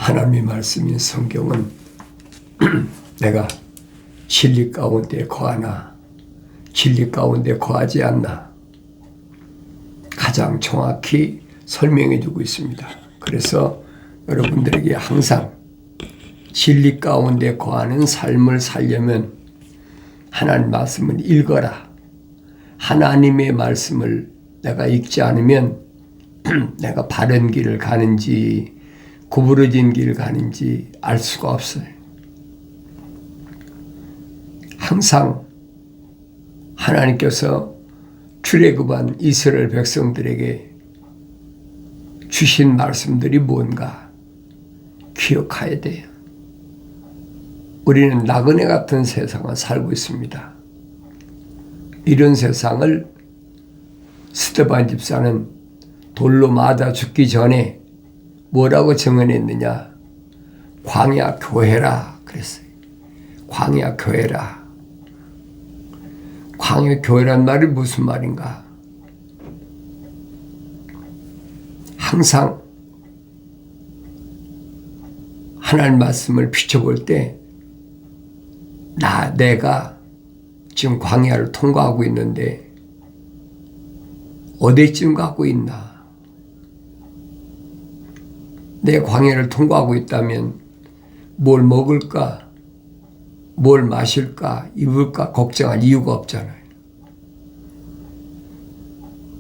하나님의 말씀인 성경은 내가 진리 가운데 거하나 진리 가운데 거하지 않나 가장 정확히 설명해 주고 있습니다. 그래서 여러분들에게 항상 진리 가운데 거하는 삶을 살려면 하나님 말씀을 읽어라. 하나님의 말씀을 내가 읽지 않으면 내가 바른 길을 가는지 구부러진 길을 가는지 알 수가 없어요. 항상 하나님께서 출애굽한 이스라엘 백성들에게 주신 말씀들이 뭔가 기억해야 돼요. 우리는 나그네 같은 세상을 살고 있습니다. 이런 세상을 스데반 집사는 돌로 맞아 죽기 전에 뭐라고 증언했느냐? 광야 교회라 그랬어요. 광야 교회라. 광야 교회란 말이 무슨 말인가? 항상 하나님 말씀을 비춰볼 때 내가 지금 광야를 통과하고 있는데 어디쯤 가고 있나? 내 광야를 통과하고 있다면 뭘 먹을까? 뭘 마실까? 입을까? 걱정할 이유가 없잖아요.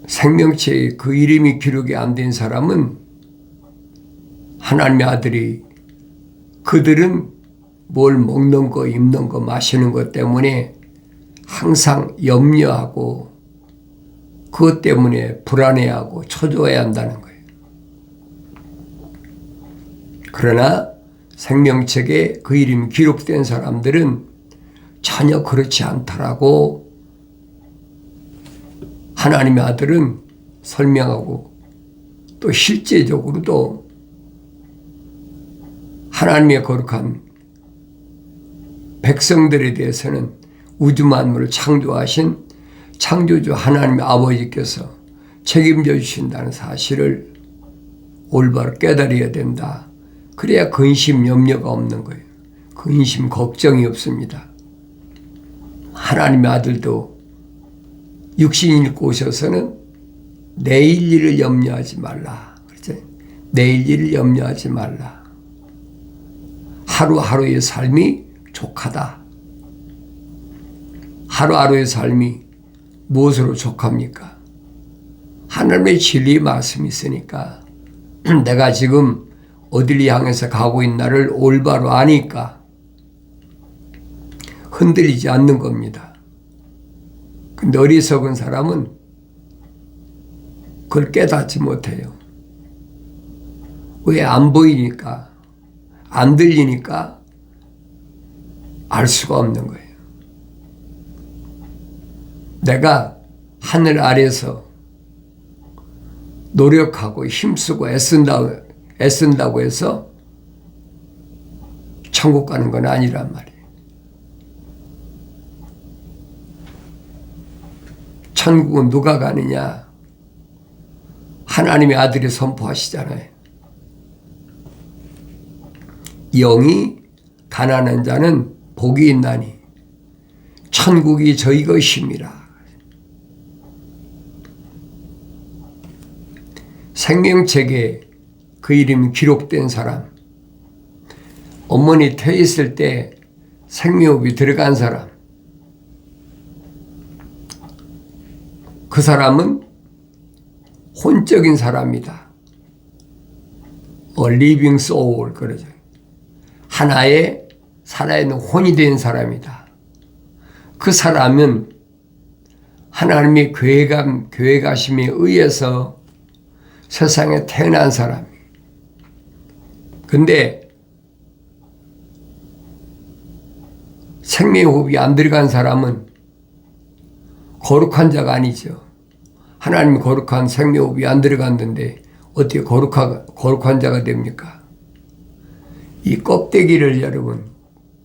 생명체에 그 이름이 기록이 안 된 사람은 하나님의 아들이 그들은 뭘 먹는 거, 입는 거, 마시는 것 때문에 항상 염려하고 그것 때문에 불안해하고 초조해야 한다는 거예요. 그러나 생명책에 그 이름이 기록된 사람들은 전혀 그렇지 않다라고 하나님의 아들은 설명하고 또 실제적으로도 하나님의 거룩한 백성들에 대해서는 우주 만물을 창조하신 창조주 하나님의 아버지께서 책임져 주신다는 사실을 올바로 깨달아야 된다. 그래야 근심 염려가 없는 거예요. 근심 걱정이 없습니다. 하나님의 아들도 육신을 입고 오셔서는 내일 일을 염려하지 말라. 그렇죠? 내일 일을 염려하지 말라. 하루하루의 삶이 족하다. 하루하루의 삶이 무엇으로 족합니까? 하나님의 진리의 말씀이 있으니까 내가 지금 어디를 향해서 가고 있나를 올바로 아니까 흔들리지 않는 겁니다. 근데 어리석은 사람은 그걸 깨닫지 못해요. 왜? 안 보이니까, 안 들리니까 알 수가 없는 거예요. 내가 하늘 아래서 노력하고 힘쓰고 애쓴다고 해서 천국 가는 건 아니란 말이에요. 천국은 누가 가느냐? 하나님의 아들이 선포하시잖아요. 영이 가난한 자는 복이 있나니 천국이 저희 것임이라. 생명책에 그 이름이 기록된 사람, 어머니 태에 있을 때 생명호흡이 들어간 사람, 그 사람은 혼적인 사람이다. living soul 그러죠. 하나의 살아있는 혼이 된 사람이다. 그 사람은 하나님의 계획하심에 의해서 세상에 태어난 사람이. 근데 생명호흡이 안 들어간 사람은 거룩한 자가 아니죠. 하나님이 거룩한 생명호흡이 안 들어갔는데 어떻게 거룩한 자가 됩니까? 이 껍데기를 여러분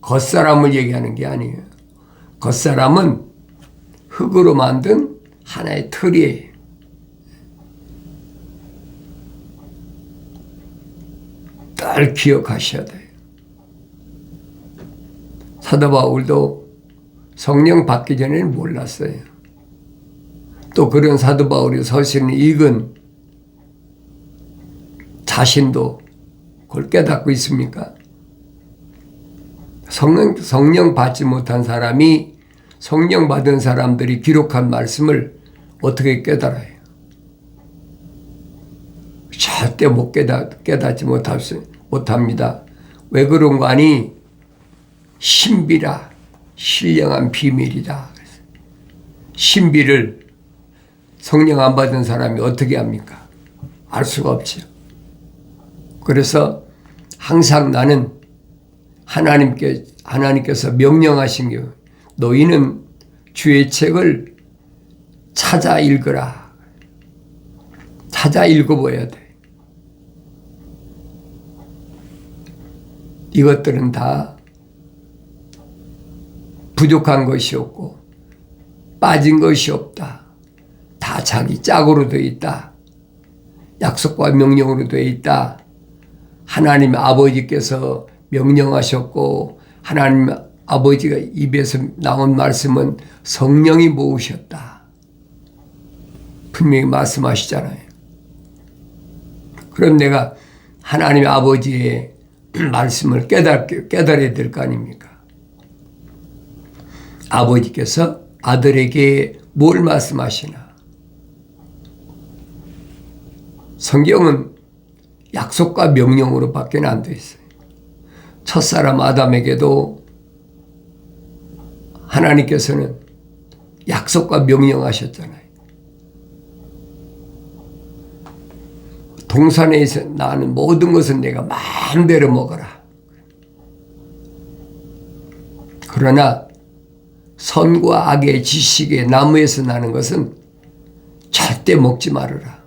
겉사람을 얘기하는 게 아니에요. 겉사람은 흙으로 만든 하나의 틀이에요. 늘 기억하셔야 돼요. 사도 바울도 성령 받기 전에는 몰랐어요. 또 그런 사도 바울이 서신을 읽은 자신도 그걸 깨닫고 있습니까? 성령 받지 못한 사람이 성령 받은 사람들이 기록한 말씀을 어떻게 깨달아요? 절대 못 깨닫지 못합니다. 왜 그런 거 아니? 신비라, 신령한 비밀이다. 신비를 성령 안 받은 사람이 어떻게 합니까? 알 수가 없죠. 그래서 항상 나는 하나님께서 명령하신 게 너희는 주의 책을 찾아 읽으라. 찾아 읽어봐야 돼. 이것들은 다 부족한 것이 없고 빠진 것이 없다. 다 자기 짝으로 되어 있다. 약속과 명령으로 되어 있다. 하나님 아버지께서 명령하셨고 하나님 아버지가 입에서 나온 말씀은 성령이 모으셨다. 분명히 말씀하시잖아요. 그럼 내가 하나님 아버지의 말씀을 깨달아야 될 거 아닙니까? 아버지께서 아들에게 뭘 말씀하시나? 성경은 약속과 명령으로 밖에 안 돼 있어요. 첫사람 아담에게도 하나님께서는 약속과 명령하셨잖아요. 동산에서 나는 모든 것은 내가 마음대로 먹어라. 그러나 선과 악의 지식의 나무에서 나는 것은 절대 먹지 말아라.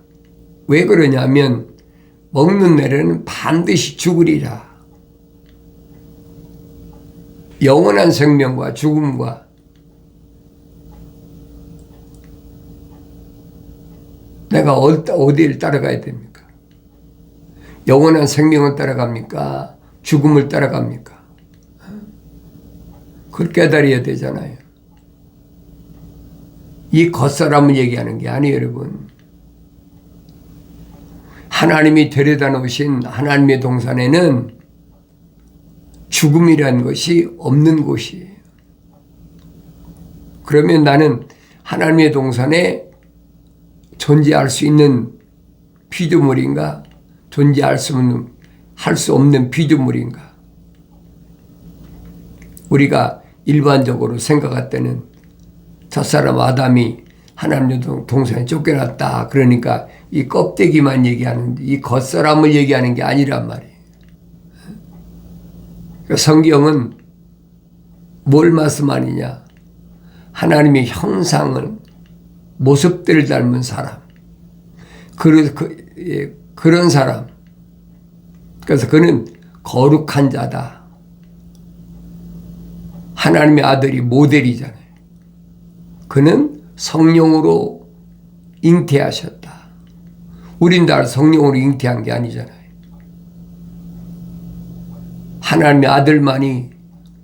왜 그러냐면 먹는 날에는 반드시 죽으리라. 영원한 생명과 죽음과 내가 어디를 따라가야 됩니까? 영원한 생명을 따라갑니까? 죽음을 따라갑니까? 그걸 깨달아야 되잖아요. 이 겉사람을 얘기하는 게 아니에요, 여러분. 하나님이 데려다 놓으신 하나님의 동산에는 죽음이라는 것이 없는 곳이에요. 그러면 나는 하나님의 동산에 존재할 수 있는 피조물인가? 존재할 수 없는 피조물인가? 우리가 일반적으로 생각할 때는 첫사람 아담이 하나님의 동산에 쫓겨났다. 그러니까 이 껍데기만 얘기하는데 이 겉사람을 얘기하는 게 아니란 말이에요. 성경은 뭘 말씀하느냐? 하나님의 형상을 모습들을 닮은 사람. 그런 사람. 그래서 그는 거룩한 자다. 하나님의 아들이 모델이잖아요. 그는 성령으로 잉태하셨다. 우린 다 성령으로 잉태한 게 아니잖아요. 하나님의 아들만이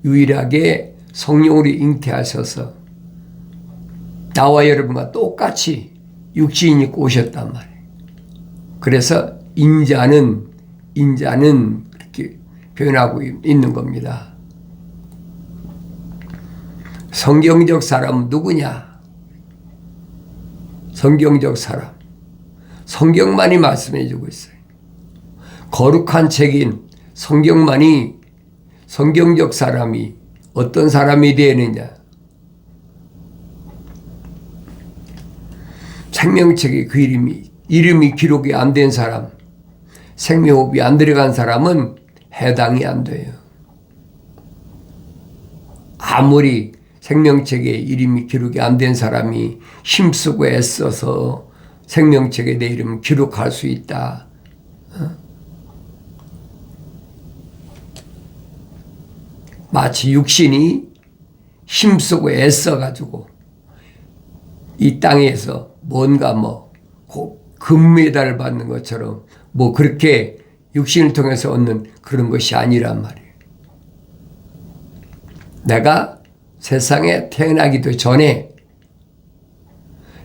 유일하게 성령으로 잉태하셔서 나와 여러분과 똑같이 육신이 입고 오셨단 말이에요. 그래서 인자는 그렇게 표현하고 있는 겁니다. 성경적 사람은 누구냐? 성경적 사람. 성경만이 말씀해 주고 있어요. 거룩한 책인 성경만이 성경적 사람이 어떤 사람이 되느냐? 생명책에 그 이름이 기록이 안 된 사람, 생명호흡이 안 들어간 사람은 해당이 안 돼요. 아무리 생명책에 이름이 기록이 안 된 사람이 힘쓰고 애써서 생명책에 내 이름을 기록할 수 있다. 마치 육신이 힘쓰고 애써가지고 이 땅에서 뭔가 금메달을 받는 것처럼 그렇게 육신을 통해서 얻는 그런 것이 아니란 말이에요. 내가 세상에 태어나기도 전에,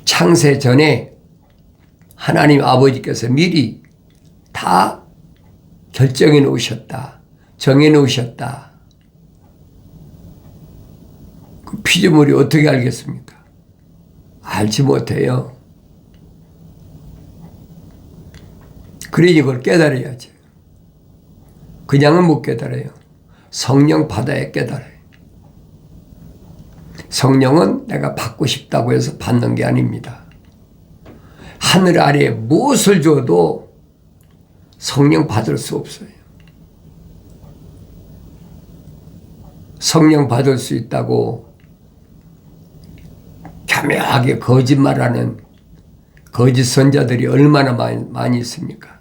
창세 전에 하나님 아버지께서 미리 다 결정해 놓으셨다. 정해 놓으셨다. 그 피조물이 어떻게 알겠습니까? 알지 못해요. 그러니 이걸 깨달아야지. 그냥은 못 깨달아요. 성령 받아야 깨달아요. 성령은 내가 받고 싶다고 해서 받는 게 아닙니다. 하늘 아래에 무엇을 줘도 성령 받을 수 없어요. 성령 받을 수 있다고 교묘하게 거짓말하는 거짓 선자들이 얼마나 많이 있습니까?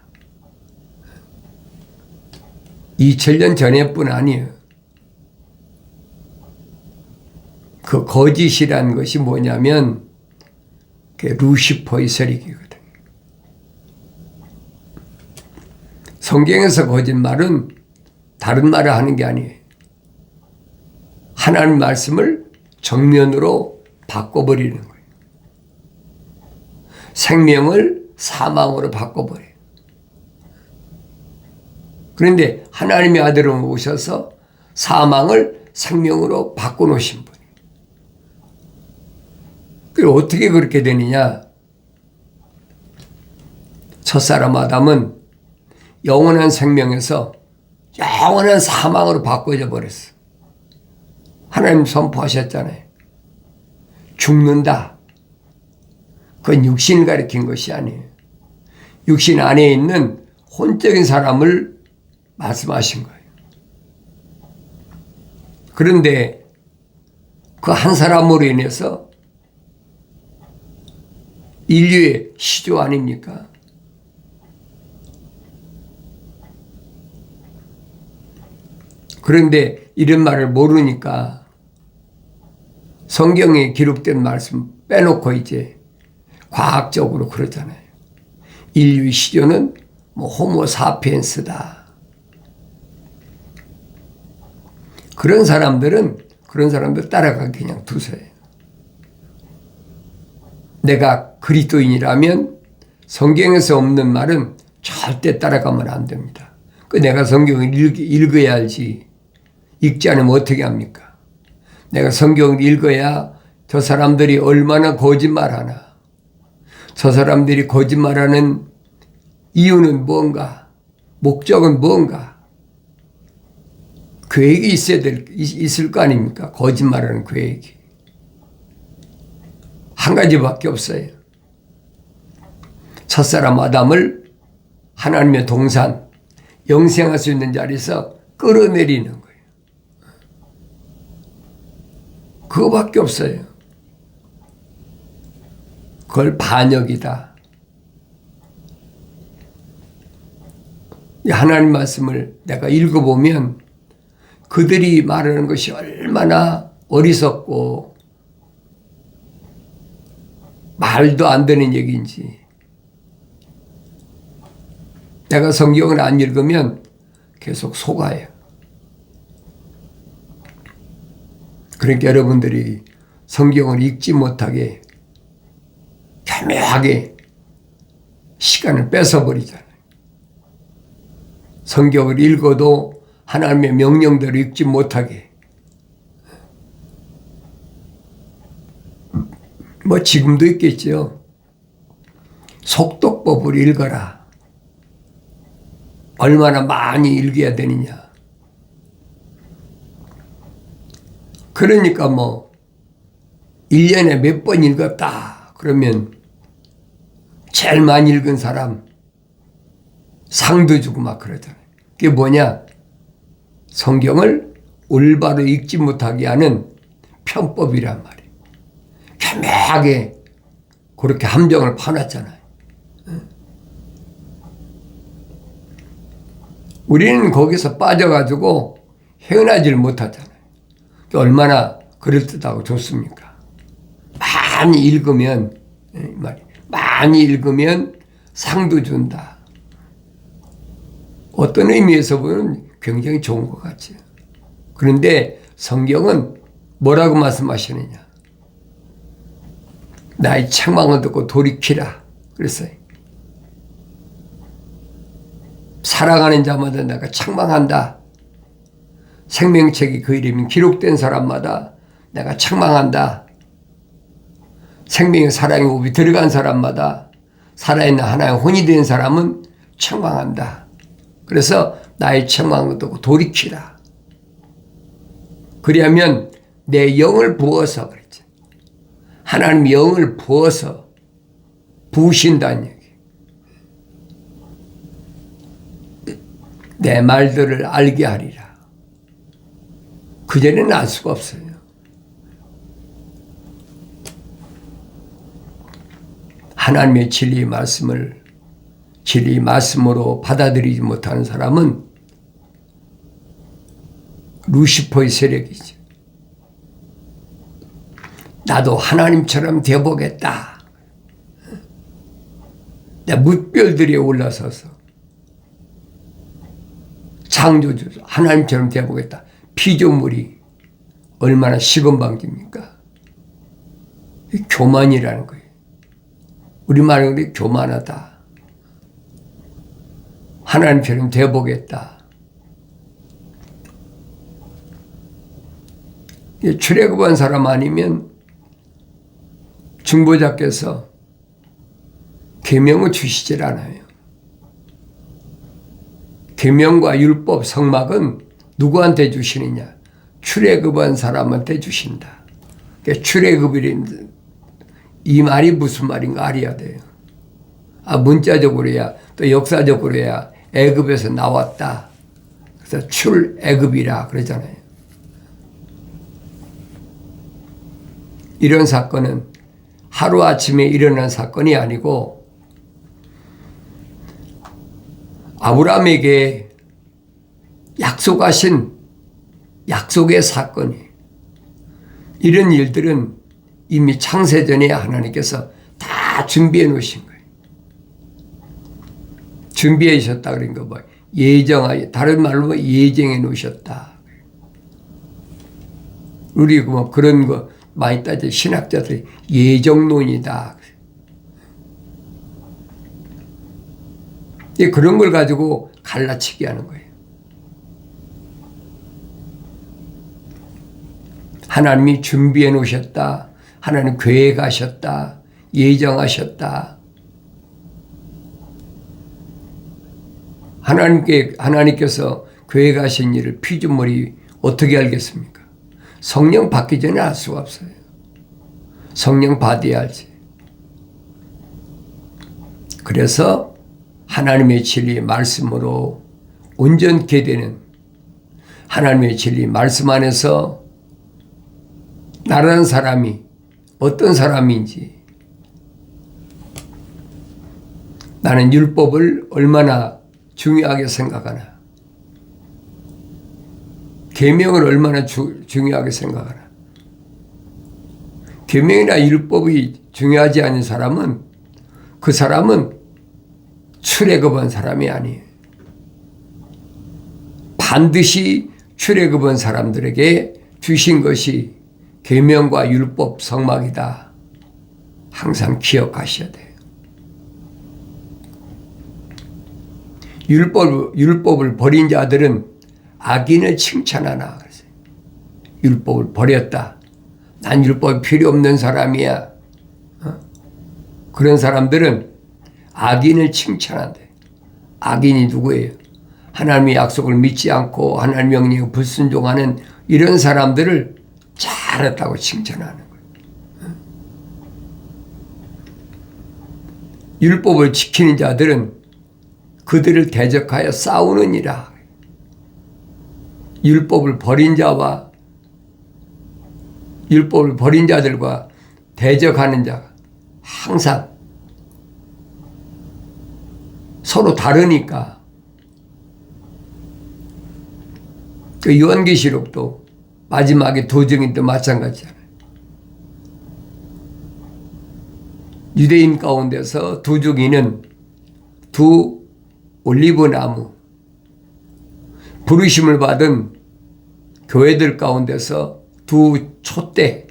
2000년 전에뿐 아니에요. 그 거짓이라는 것이 뭐냐면 루시퍼의 세력이거든요. 성경에서 거짓말은 다른 말을 하는 게 아니에요. 하나님 말씀을 정면으로 바꿔버리는 거예요. 생명을 사망으로 바꿔버려요. 그런데 하나님의 아들은 오셔서 사망을 생명으로 바꿔놓으신 분이에요. 그리고 어떻게 그렇게 되느냐? 첫사람 아담은 영원한 생명에서 영원한 사망으로 바꿔져 버렸어. 하나님 선포하셨잖아요. 죽는다. 그건 육신을 가리킨 것이 아니에요. 육신 안에 있는 혼적인 사람을 말씀하신 거예요. 그런데 그 한 사람으로 인해서 인류의 시조 아닙니까? 그런데 이런 말을 모르니까 성경에 기록된 말씀 빼놓고 이제 과학적으로 그러잖아요. 인류의 시조는 뭐 호모 사피엔스다. 그런 사람들 따라가기 그냥 두세요. 내가 그리스도인이라면 성경에서 없는 말은 절대 따라가면 안 됩니다. 내가 성경을 읽어야 알지. 읽지 않으면 어떻게 합니까? 내가 성경을 읽어야 저 사람들이 얼마나 거짓말하나. 저 사람들이 거짓말하는 이유는 뭔가? 목적은 뭔가? 계획이 있을 거 아닙니까? 거짓말하는 계획이. 한 가지밖에 없어요. 첫사람 아담을 하나님의 동산, 영생할 수 있는 자리에서 끌어내리는 거예요. 그거밖에 없어요. 그걸 반역이다. 하나님 말씀을 내가 읽어보면 그들이 말하는 것이 얼마나 어리석고 말도 안 되는 얘기인지. 내가 성경을 안 읽으면 계속 속아요. 그러니까 여러분들이 성경을 읽지 못하게 교묘하게 시간을 뺏어버리잖아요. 성경을 읽어도 하나님의 명령대로 읽지 못하게. 뭐 지금도 있겠죠. 속독법을 읽어라. 얼마나 많이 읽어야 되느냐. 그러니까 뭐 1년에 몇 번 읽었다 그러면 제일 많이 읽은 사람 상도 주고 막 그러잖아요. 그게 뭐냐? 성경을 올바로 읽지 못하게 하는 편법이란 말이에요. 교묘하게 그렇게 함정을 파놨잖아요. 우리는 거기서 빠져가지고 헤어나질 못하잖아요. 얼마나 그럴듯하고 좋습니까? 많이 읽으면, 많이 읽으면 상도 준다. 어떤 의미에서 보면 굉장히 좋은 것 같죠. 그런데 성경은 뭐라고 말씀하시느냐. 나의 책망을 듣고 돌이키라 그랬어요. 살아가는 자마다 내가 책망한다. 생명책이 그 이름이 기록된 사람마다 내가 책망한다. 생명의 사랑의 호흡이 들어간 사람마다 살아있는 하나의 혼이 된 사람은 책망한다. 그래서 나의 책망을 듣고 돌이키라. 그리하면 내 영을 부어서 그랬지. 하나님 영을 부어서 부으신다는 얘기. 내 말들을 알게 하리라. 그전에는 알 수가 없어요. 하나님의 진리의 말씀을 진리의 말씀으로 받아들이지 못하는 사람은 루시퍼의 세력이죠. 나도 하나님처럼 되어보겠다. 내 뭇별들이 올라서서 창조주 하나님처럼 되어보겠다. 피조물이 얼마나 시건방집니까? 교만이라는 거예요. 우리말로 그래 교만하다. 하나님처럼 되어보겠다. 출애굽한 사람 아니면 중보자께서 계명을 주시질 않아요. 계명과 율법, 성막은 누구한테 주시느냐? 출애굽한 사람한테 주신다. 출애굽이란 이 말이 무슨 말인가 알아야 돼요. 문자적으로야 또 역사적으로야 애굽에서 나왔다. 그래서 출애굽이라 그러잖아요. 이런 사건은 하루아침에 일어난 사건이 아니고 아브라함에게 약속하신 약속의 사건이 이런 일들은 이미 창세전에 하나님께서 다 준비해 놓으신 거예요. 준비해 주셨다 그런 거 뭐 예정하여 다른 말로 예정해 놓으셨다. 우리 뭐 그런 거 많이 따져 신학자들이 예정론이다. 그런 걸 가지고 갈라치기 하는 거예요. 하나님이 준비해 놓으셨다. 하나님 계획하셨다. 예정하셨다. 하나님께서 계획하신 일을 피조물이 어떻게 알겠습니까? 성령 받기 전에 알 수가 없어요. 성령 받아야 알지. 그래서 하나님의 진리의 말씀으로 온전케 되는 하나님의 진리 말씀 안에서 나라는 사람이 어떤 사람인지 나는 율법을 얼마나 중요하게 생각하나 계명을 얼마나 중요하게 생각하나 계명이나 율법이 중요하지 않은 사람은 그 사람은 출애굽한 사람이 아니에요. 반드시 출애굽한 사람들에게 주신 것이 계명과 율법 성막이다. 항상 기억하셔야 돼요. 율법을 버린 자들은 악인을 칭찬하나. 율법을 버렸다. 난 율법이 필요 없는 사람이야. 그런 사람들은 악인을 칭찬한대. 악인이 누구예요? 하나님의 약속을 믿지 않고 하나님 명령에 불순종하는 이런 사람들을 잘했다고 칭찬하는 거예요. 율법을 지키는 자들은 그들을 대적하여 싸우느니라. 율법을 버린 자와 율법을 버린 자들과 대적하는 자가 항상 서로 다르니까. 그 요한계시록도 마지막에 도정인도 마찬가지잖아요. 유대인 가운데서 두 증인은 두 올리브 나무 부르심을 받은 교회들 가운데서 두 촛대,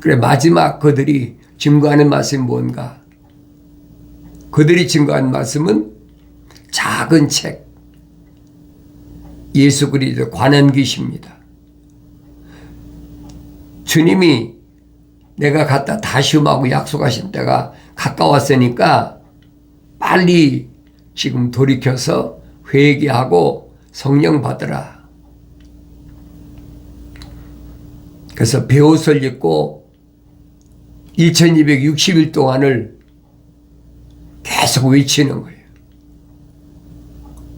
그래 마지막 그들이 증거하는 말씀이 뭔가? 그들이 증거한 말씀은 작은 책, 예수 그리스도 관한기시입니다. 주님이 내가 갔다 다시 오라고 약속하신 때가 가까웠으니까 빨리 지금 돌이켜서 회개하고 성령 받으라. 그래서 베옷을 입고 1260일 동안을 계속 외치는 거예요.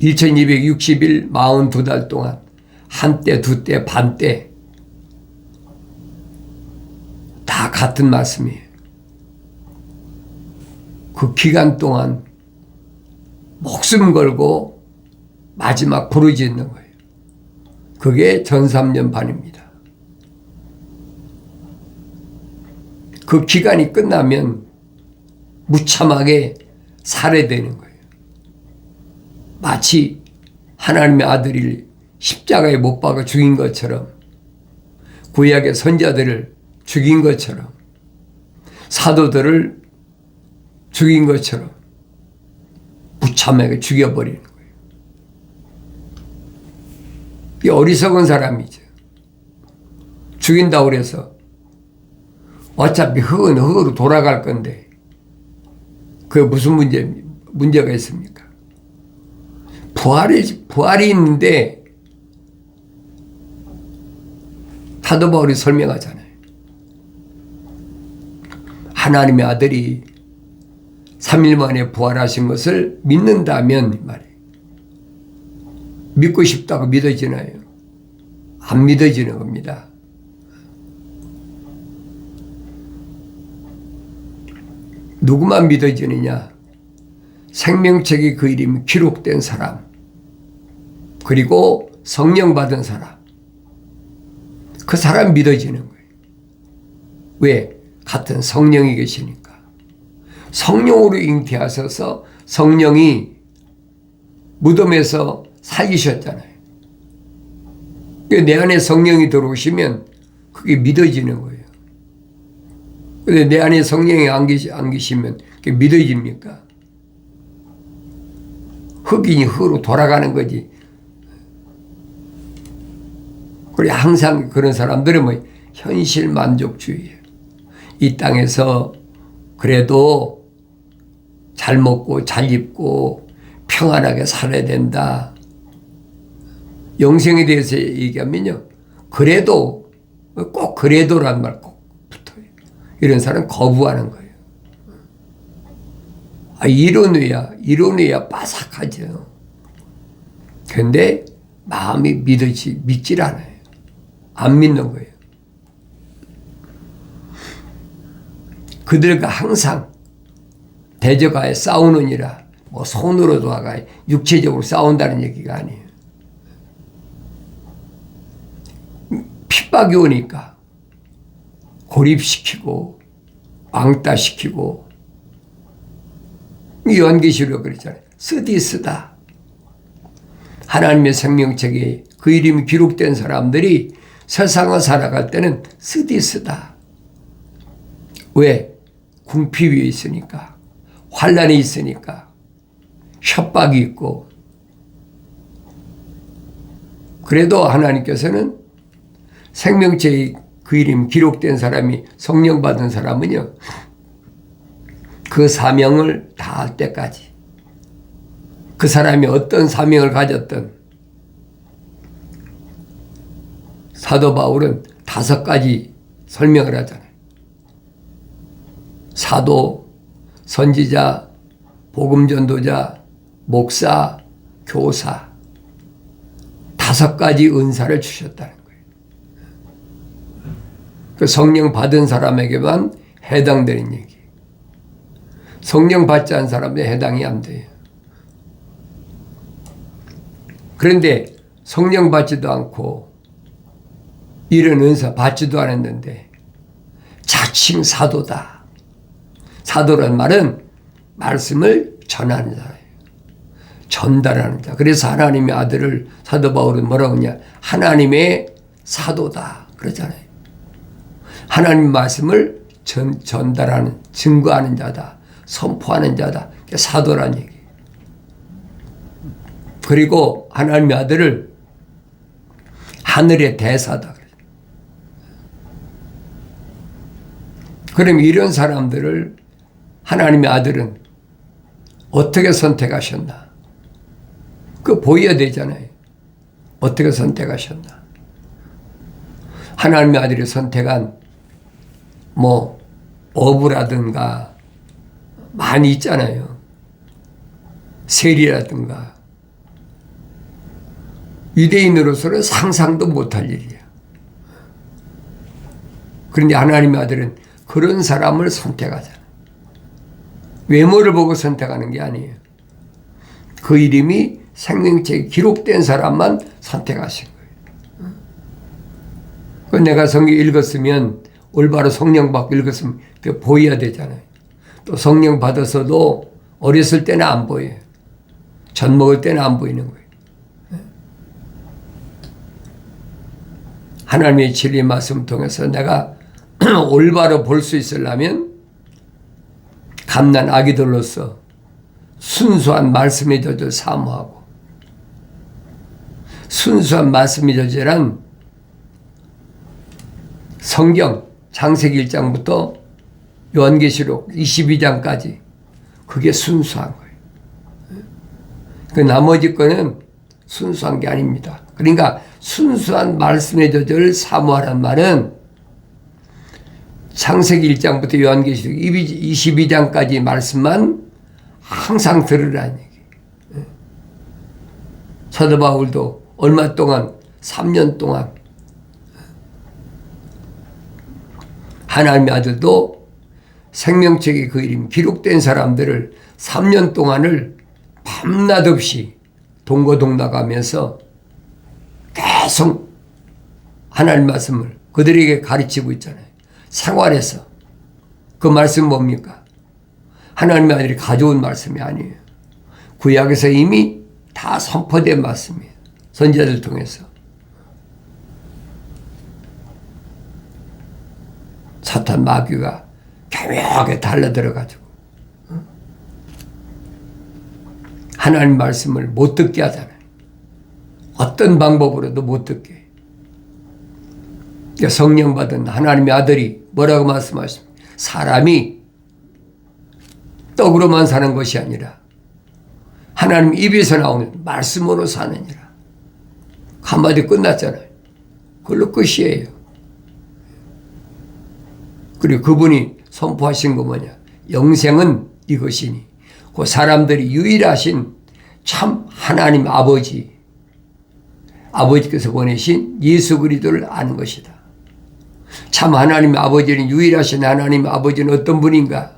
1260일 42달 동안 한때, 두때, 반때 다 같은 말씀이에요. 그 기간 동안 목숨 걸고 마지막 부르짖는 거예요. 그게 전삼년 반입니다. 그 기간이 끝나면 무참하게 살해되는 거예요. 마치 하나님의 아들이 십자가에 못 박아 죽인 것처럼, 구약의 선자들을 죽인 것처럼, 사도들을 죽인 것처럼 무참하게 죽여버리는 거예요. 이 어리석은 사람이죠. 죽인다고 그래서 어차피 흙은 흙으로 돌아갈 건데 그게 무슨 문제가 있습니까? 부활이 있는데 사도 바울이 설명하잖아요. 하나님의 아들이 3일 만에 부활하신 것을 믿는다면 말이에요. 믿고 싶다고 믿어지나요? 안 믿어지는 겁니다. 누구만 믿어지느냐? 생명책에 그 이름이 기록된 사람, 그리고 성령 받은 사람, 그 사람 믿어지는 거예요. 왜? 같은 성령이 계시니까. 성령으로 잉태하셔서 성령이 무덤에서 살리셨잖아요. 내 안에 성령이 들어오시면 그게 믿어지는 거예요. 근데 내 안에 성령이 안 계시면 그게 믿어집니까? 흑인이 흑으로 돌아가는 거지. 그래 항상 그런 사람들은 뭐 현실 만족주의예요. 이 땅에서 그래도 잘 먹고 잘 입고 평안하게 살아야 된다. 영생에 대해서 얘기하면요, 그래도 꼭 그래도란 말 꼭 붙어요. 이런 사람 거부하는 거예요. 이론이야 빠삭하죠. 그런데 마음이 믿질 않아요. 안 믿는 거예요. 그들과 항상 대적하여 싸우느니라. 뭐 손으로도 하가 육체적으로 싸운다는 얘기가 아니에요. 핍박이 오니까 고립시키고 왕따시키고, 요한계시록 그랬잖아요. 쓰디쓰다. 하나님의 생명책에 그 이름이 기록된 사람들이 세상을 살아갈 때는 쓰디쓰다. 왜? 궁피 위에 있으니까, 환난이 있으니까, 협박이 있고. 그래도 하나님께서는 생명책에 그 이름 기록된 사람이, 성령 받은 사람은요, 그 사명을 다할 때까지, 그 사람이 어떤 사명을 가졌든, 사도 바울은 5가지 설명을 하잖아요. 사도, 선지자, 복음전도자, 목사, 교사, 5가지 은사를 주셨다는 거예요. 그 성령 받은 사람에게만 해당되는 얘기. 성령 받지 않은 사람에 해당이 안 돼요. 그런데 성령 받지도 않고 이런 은사 받지도 않았는데 자칭 사도다. 사도란 말은 말씀을 전하는 자예요. 전달하는 자. 그래서 하나님의 아들을 사도 바울은 뭐라고 하냐? 하나님의 사도다 그러잖아요. 하나님 말씀을 전달하는, 증거하는 자다, 선포하는 자다. 사도란 얘기예요. 그리고 하나님의 아들을 하늘의 대사다. 그럼 이런 사람들을 하나님의 아들은 어떻게 선택하셨나? 그거 보여야 되잖아요. 어떻게 선택하셨나? 하나님의 아들이 선택한 어부라든가 많이 있잖아요. 세리라든가. 유대인으로서는 상상도 못할 일이야. 그런데 하나님의 아들은 그런 사람을 선택하잖아. 외모를 보고 선택하는 게 아니에요. 그 이름이 생명책에 기록된 사람만 선택하신 거예요. 내가 성경 읽었으면 올바로 성령 받고 읽었으면 그게 보여야 되잖아요. 또 성령 받아서도 어렸을 때는 안 보여요. 젖 먹을 때는 안 보이는 거예요. 하나님의 진리 말씀 통해서 내가 올바로 볼 수 있으려면 갓난 아기들로서 순수한 말씀의 저절 사모하고, 순수한 말씀의 저절한 성경 창세기 1장부터 요한계시록 22장까지 그게 순수한 거예요. 그 나머지 거는 순수한 게 아닙니다. 그러니까 순수한 말씀의 저절을 사모하란 말은 창세기 1장부터 요한계시록 22장까지 말씀만 항상 들으라는 얘기예요. 사도 바울도 얼마 동안 3년 동안 하나님의 아들도 생명책에 그 이름 기록된 사람들을 3년 동안을 밤낮 없이 동거동락하면서 계속 하나님 말씀을 그들에게 가르치고 있잖아요. 생활에서. 그 말씀 뭡니까? 하나님의 아들이 가져온 말씀이 아니에요. 구약에서 이미 다 선포된 말씀이에요. 선지자들 통해서. 사탄 마귀가 교묘하게 달라들어가지고 하나님 말씀을 못 듣게 하잖아요. 어떤 방법으로도 못 듣게. 성령 받은 하나님의 아들이 뭐라고 말씀하십니까? 사람이 떡으로만 사는 것이 아니라 하나님 입에서 나오는 말씀으로 사느니라. 한마디 끝났잖아요. 그걸로 끝이에요. 그리고 그분이 선포하신 거 뭐냐? 영생은 이것이니 그 사람들이 유일하신 참 하나님 아버지께서 보내신 예수 그리스도를 아는 것이다. 참 하나님 아버지는 유일하신 하나님 아버지는 어떤 분인가?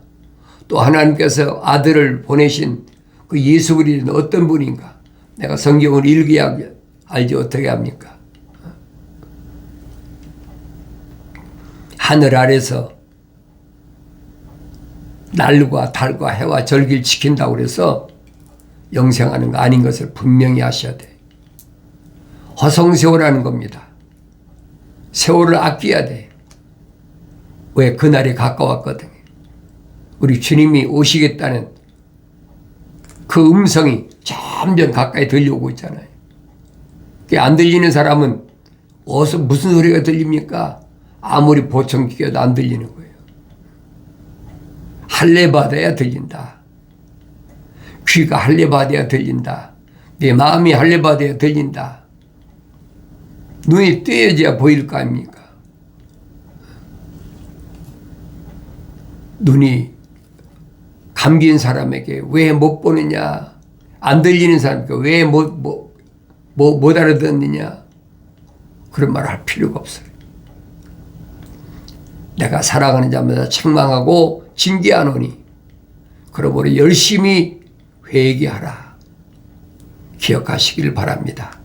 또 하나님께서 아들을 보내신 그 예수 그리스도는 어떤 분인가? 내가 성경을 읽어야 알지 어떻게 합니까? 하늘 아래서 날과 달과 해와 절기를 지킨다고 그래서 영생하는 거 아닌 것을 분명히 아셔야 돼. 허송세월하는 겁니다. 세월을 아껴야 돼. 왜? 그날이 가까웠거든요. 우리 주님이 오시겠다는 그 음성이 점점 가까이 들려오고 있잖아요. 그게 안 들리는 사람은 어디서 무슨 소리가 들립니까? 아무리 보청기 껴도 안 들리는 거예요. 할례 받아야 들린다. 귀가 할례 받아야 들린다. 내 마음이 할례 받아야 들린다. 눈이 뜨여져야 보일 거 아닙니까? 눈이 감긴 사람에게 왜 못 보느냐? 안 들리는 사람에게 왜 못 알아듣느냐? 그런 말 할 필요가 없어요. 내가 사랑하는 자마다 책망하고 징계하노니 그러므로 열심히 회개하라. 기억하시길 바랍니다.